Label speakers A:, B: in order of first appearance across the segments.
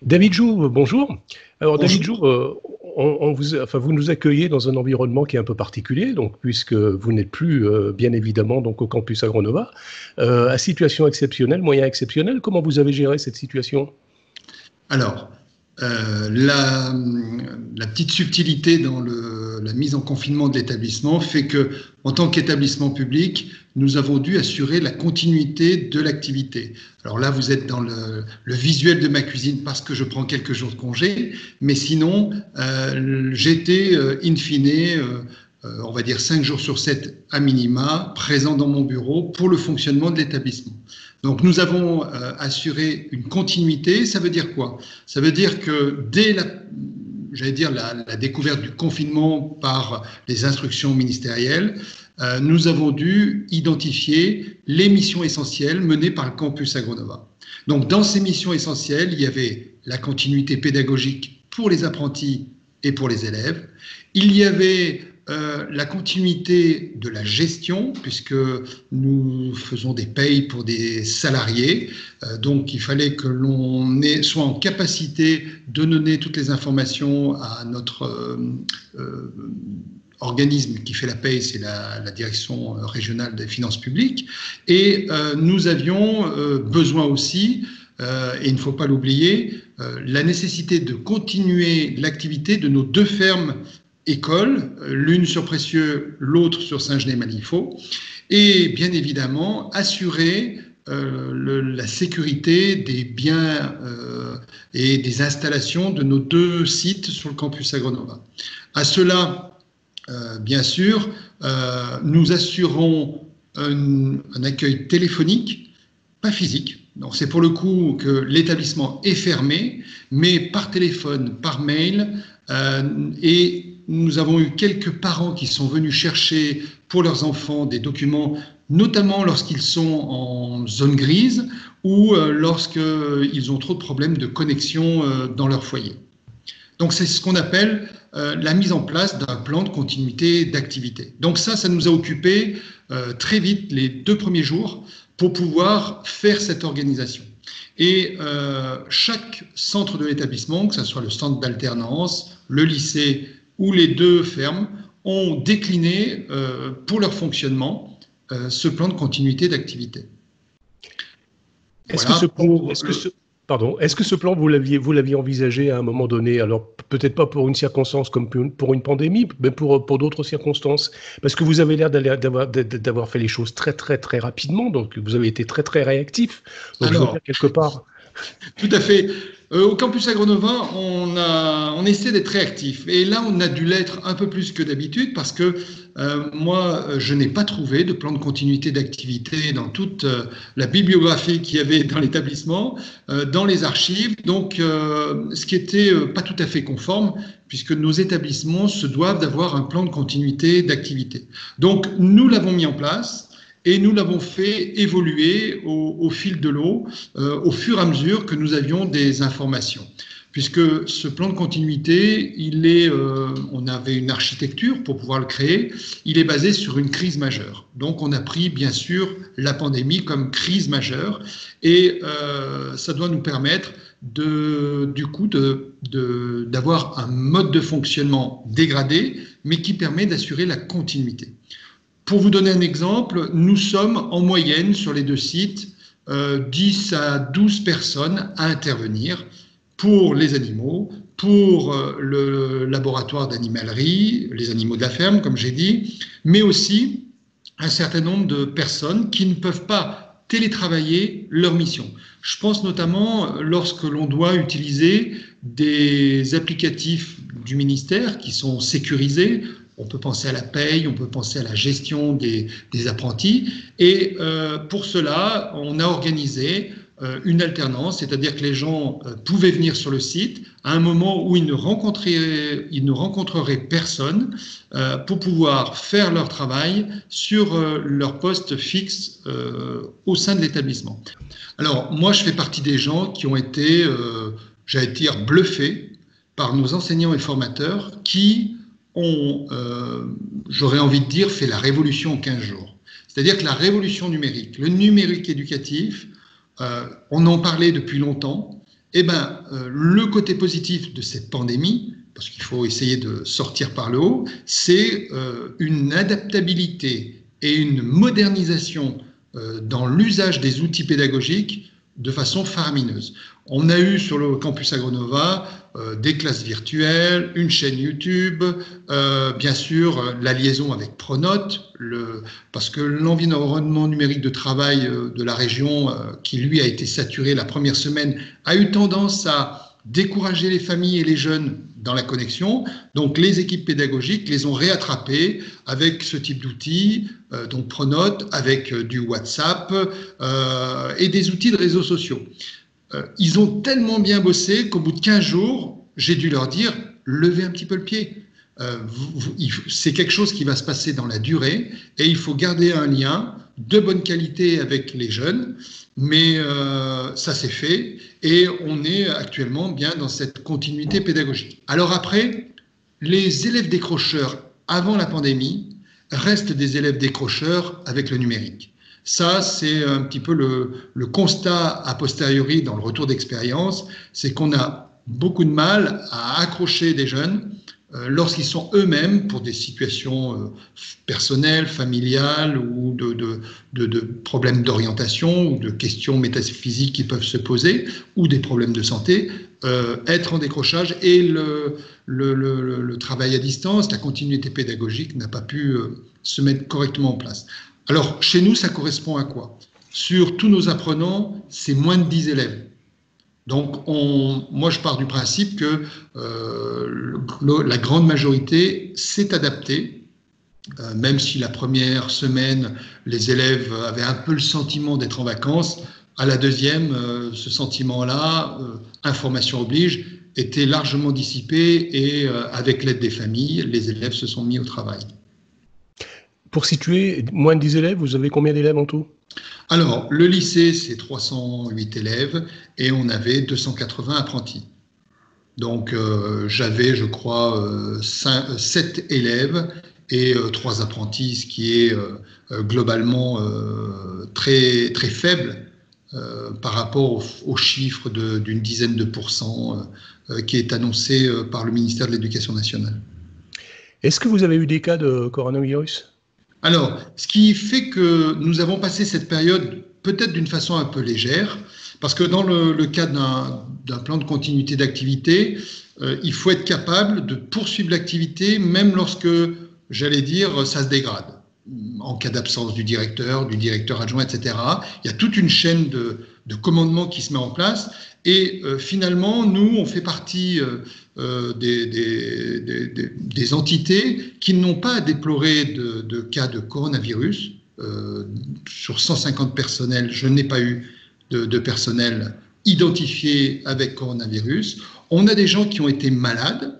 A: David Jou, bonjour. Alors David
B: Bonjour.
A: Jou, vous nous accueillez dans un environnement qui est un peu particulier, donc puisque vous n'êtes plus bien évidemment donc au campus Agronova, à situation exceptionnelle, moyens exceptionnels. Comment vous avez géré cette situation?
B: Alors, la petite subtilité dans la mise en confinement de l'établissement fait que, en tant qu'établissement public, nous avons dû assurer la continuité de l'activité. Alors là, vous êtes dans le visuel de ma cuisine parce que je prends quelques jours de congé, mais sinon, j'étais in fine, on va dire 5 jours sur 7 à minima, présent dans mon bureau pour le fonctionnement de l'établissement. Donc nous avons assuré une continuité. Ça veut dire quoi? Ça veut dire que dès la découverte du confinement par les instructions ministérielles, nous avons dû identifier les missions essentielles menées par le campus Agronova. Donc dans ces missions essentielles, il y avait la continuité pédagogique pour les apprentis et pour les élèves. Il y avait la continuité de la gestion, puisque nous faisons des payes pour des salariés, donc il fallait que l'on soit en capacité de donner toutes les informations à notre organisme qui fait la paye, c'est la direction régionale des finances publiques, et nous avions besoin aussi, et il ne faut pas l'oublier, la nécessité de continuer l'activité de nos deux fermes écoles, l'une sur Précieux, l'autre sur Saint-Genès-Malifaux, et bien évidemment assurer la sécurité des biens et des installations de nos deux sites sur le campus Agronova. À cela, bien sûr, nous assurons un accueil téléphonique, pas physique. Donc c'est pour le coup que l'établissement est fermé, mais par téléphone, par mail, et nous avons eu quelques parents qui sont venus chercher pour leurs enfants des documents, notamment lorsqu'ils sont en zone grise ou lorsqu'ils ont trop de problèmes de connexion dans leur foyer. Donc c'est ce qu'on appelle la mise en place d'un plan de continuité d'activité. Donc ça nous a occupé très vite les 2 premiers jours pour pouvoir faire cette organisation. Et chaque centre de l'établissement, que ce soit le centre d'alternance, le lycée ou les deux fermes, ont décliné pour leur fonctionnement ce plan de continuité d'activité.
A: Est-ce que ce plan, vous l'aviez envisagé à un moment donné? Alors, peut-être pas pour une circonstance comme pour une pandémie, mais pour d'autres circonstances. Parce que vous avez l'air d'avoir fait les choses très, très, très rapidement. Donc, vous avez été très, très réactif. Donc, je veux dire, quelque part.
B: Tout à fait. Au campus Agronova, on essaie d'être réactif. Et là, on a dû l'être un peu plus que d'habitude parce que moi, je n'ai pas trouvé de plan de continuité d'activité dans toute la bibliographie qu'il y avait dans l'établissement, dans les archives. Donc, ce qui était pas tout à fait conforme, puisque nos établissements se doivent d'avoir un plan de continuité d'activité. Donc, nous l'avons mis en place. Et nous l'avons fait évoluer au fil de l'eau, au fur et à mesure que nous avions des informations. Puisque ce plan de continuité, on avait une architecture pour pouvoir le créer, il est basé sur une crise majeure. Donc on a pris bien sûr la pandémie comme crise majeure et ça doit nous permettre d'avoir un mode de fonctionnement dégradé, mais qui permet d'assurer la continuité. Pour vous donner un exemple, nous sommes en moyenne sur les deux sites 10 à 12 personnes à intervenir pour les animaux, pour le laboratoire d'animalerie, les animaux de la ferme, comme j'ai dit, mais aussi un certain nombre de personnes qui ne peuvent pas télétravailler leur mission. Je pense notamment lorsque l'on doit utiliser des applicatifs du ministère qui sont sécurisés. On peut penser à la paye, on peut penser à la gestion des apprentis. Et pour cela, on a organisé une alternance, c'est-à-dire que les gens pouvaient venir sur le site à un moment où ils ne rencontreraient personne pour pouvoir faire leur travail sur leur poste fixe au sein de l'établissement. Alors, moi, je fais partie des gens qui ont été, j'allais dire, bluffés par nos enseignants et formateurs qui ont, j'aurais envie de dire, fait la révolution en 15 jours. C'est-à-dire que la révolution numérique, le numérique éducatif, on en parlait depuis longtemps, Eh ben, le côté positif de cette pandémie, parce qu'il faut essayer de sortir par le haut, c'est une adaptabilité et une modernisation dans l'usage des outils pédagogiques de façon faramineuse. On a eu sur le campus Agronova des classes virtuelles, une chaîne YouTube, bien sûr la liaison avec Pronote, parce que l'environnement numérique de travail de la région, qui lui a été saturé la première semaine, a eu tendance à décourager les familles et les jeunes dans la connexion. Donc les équipes pédagogiques les ont réattrapés avec ce type d'outils, donc Pronote, avec du WhatsApp et des outils de réseaux sociaux. Ils ont tellement bien bossé qu'au bout de 15 jours, j'ai dû leur dire, levez un petit peu le pied. C'est quelque chose qui va se passer dans la durée et il faut garder un lien de bonne qualité avec les jeunes, mais ça s'est fait et on est actuellement bien dans cette continuité pédagogique. Alors après, les élèves décrocheurs avant la pandémie restent des élèves décrocheurs avec le numérique. Ça, c'est un petit peu le constat a posteriori dans le retour d'expérience, c'est qu'on a beaucoup de mal à accrocher des jeunes lorsqu'ils sont eux-mêmes, pour des situations personnelles, familiales ou de problèmes d'orientation ou de questions métaphysiques qui peuvent se poser ou des problèmes de santé, être en décrochage et le travail à distance, la continuité pédagogique n'a pas pu se mettre correctement en place. Alors, chez nous, ça correspond à quoi? Sur tous nos apprenants, c'est moins de 10 élèves. Donc, moi, je pars du principe que la grande majorité s'est adaptée, même si la première semaine, les élèves avaient un peu le sentiment d'être en vacances. À la deuxième, ce sentiment-là, information oblige, était largement dissipé et avec l'aide des familles, les élèves se sont mis au travail.
A: Pour situer, moins de 10 élèves, vous avez combien d'élèves en tout?
B: Alors, le lycée, c'est 308 élèves et on avait 280 apprentis. Donc, j'avais, je crois, 7 élèves et 3 apprentis, ce qui est globalement très, très faible par rapport au chiffre d'une dizaine de pourcents qui est annoncé par le ministère de l'Éducation nationale.
A: Est-ce que vous avez eu des cas de coronavirus ?
B: Alors, ce qui fait que nous avons passé cette période peut-être d'une façon un peu légère, parce que dans le cadre d'un plan de continuité d'activité, il faut être capable de poursuivre l'activité même lorsque, j'allais dire, ça se dégrade. En cas d'absence du directeur adjoint, etc. Il y a toute une chaîne de commandement qui se met en place et finalement, nous, on fait partie des entités qui n'ont pas à déplorer de cas de coronavirus. Sur 150 personnels, je n'ai pas eu de personnel identifié avec coronavirus. On a des gens qui ont été malades,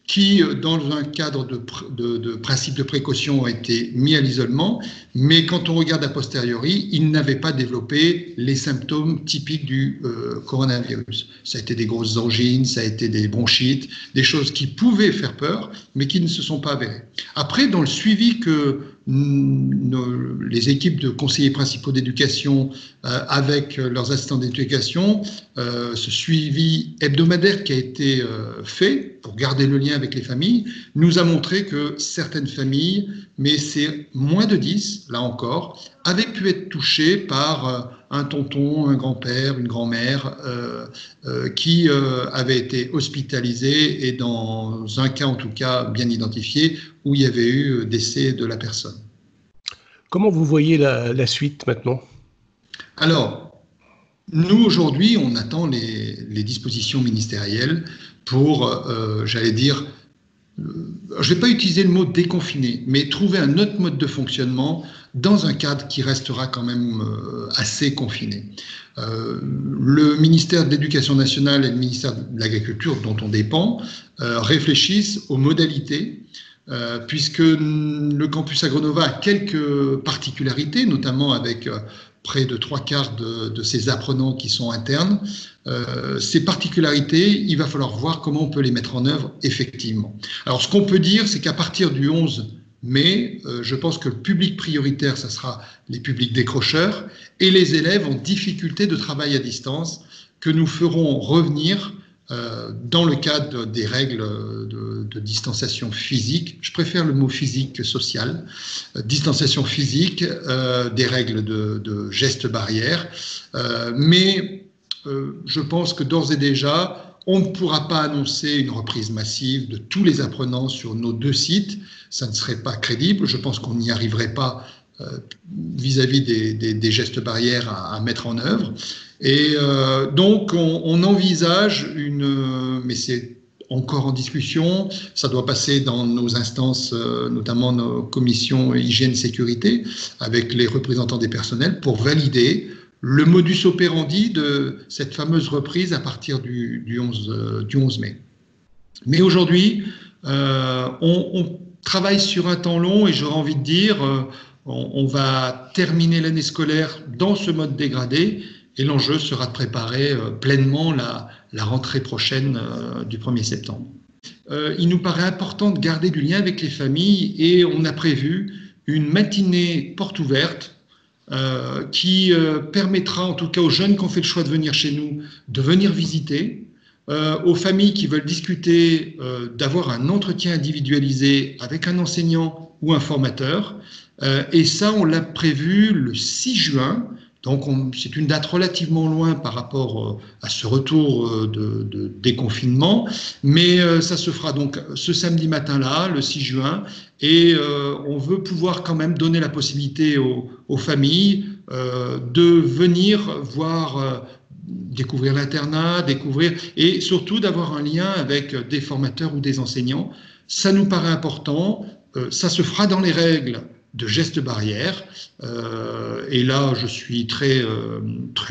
B: qui, dans un cadre de principe de précaution, ont été mis à l'isolement, mais quand on regarde a posteriori, ils n'avaient pas développé les symptômes typiques du coronavirus. Ça a été des grosses angines, ça a été des bronchites, des choses qui pouvaient faire peur, mais qui ne se sont pas avérées. Après, dans le suivi que les équipes de conseillers principaux d'éducation avec leurs assistants d'éducation, ce suivi hebdomadaire qui a été fait pour garder le lien avec les familles, nous a montré que certaines familles, mais c'est moins de 10, là encore, avaient pu être touchées par un tonton, un grand-père, une grand-mère qui avaient été hospitalisés et dans un cas en tout cas bien identifié où il y avait eu décès de la personne.
A: Comment vous voyez la suite maintenant ?
B: Alors, nous aujourd'hui, on attend les dispositions ministérielles pour, j'allais dire, je ne vais pas utiliser le mot déconfiner, mais trouver un autre mode de fonctionnement dans un cadre qui restera quand même assez confiné. Le ministère de l'Éducation nationale et le ministère de l'Agriculture, dont on dépend, réfléchissent aux modalités, puisque le campus Agronova a quelques particularités, notamment avec près de 3/4 de ses apprenants qui sont internes. Ces particularités, il va falloir voir comment on peut les mettre en œuvre effectivement. Alors, ce qu'on peut dire, c'est qu'à partir du 11 mai, je pense que le public prioritaire, ça sera les publics décrocheurs et les élèves en difficulté de travail à distance, que nous ferons revenir dans le cadre des règles de distanciation physique. Je préfère le mot physique que social. Distanciation physique, des règles de gestes barrières. Mais je pense que d'ores et déjà, on ne pourra pas annoncer une reprise massive de tous les apprenants sur nos 2 sites. Ça ne serait pas crédible. Je pense qu'on n'y arriverait pas vis-à-vis des gestes barrières à mettre en œuvre. Et donc, on envisage mais c'est encore en discussion, ça doit passer dans nos instances, notamment nos commissions hygiène-sécurité, avec les représentants des personnels, pour valider le modus operandi de cette fameuse reprise à partir du 11 mai. Mais aujourd'hui, on travaille sur un temps long et j'aurais envie de dire, on va terminer l'année scolaire dans ce mode dégradé et l'enjeu sera de préparer pleinement la rentrée prochaine du 1er septembre. Il nous paraît important de garder du lien avec les familles et on a prévu une matinée porte ouverte qui permettra en tout cas aux jeunes qui ont fait le choix de venir chez nous de venir visiter, aux familles qui veulent discuter, d'avoir un entretien individualisé avec un enseignant ou un formateur. Et ça, on l'a prévu le 6 juin. Donc, c'est une date relativement loin par rapport à ce retour de déconfinement, mais ça se fera donc ce samedi matin-là, le 6 juin, et on veut pouvoir quand même donner la possibilité aux familles de venir voir, découvrir l'internat, et surtout d'avoir un lien avec des formateurs ou des enseignants. Ça nous paraît important, ça se fera dans les règles de gestes barrières. Et là, je suis très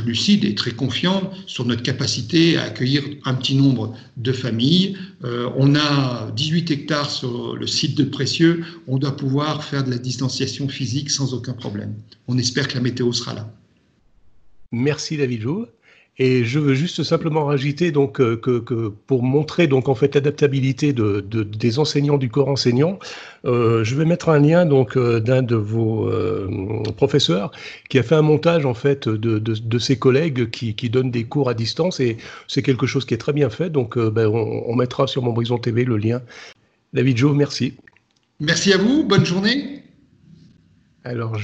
B: lucide et très confiant sur notre capacité à accueillir un petit nombre de familles. On a 18 hectares sur le site de Précieux. On doit pouvoir faire de la distanciation physique sans aucun problème. On espère que la météo sera là.
A: Merci David Jouve. Et je veux juste simplement rajouter donc que pour montrer donc en fait l'adaptabilité des enseignants du corps enseignant, je vais mettre un lien donc d'un de vos professeurs qui a fait un montage en fait de ses collègues qui donnent des cours à distance et c'est quelque chose qui est très bien fait. Donc on mettra sur Montbrison TV le lien. David Jouve, merci.
B: Merci à vous. Bonne journée.
A: Alors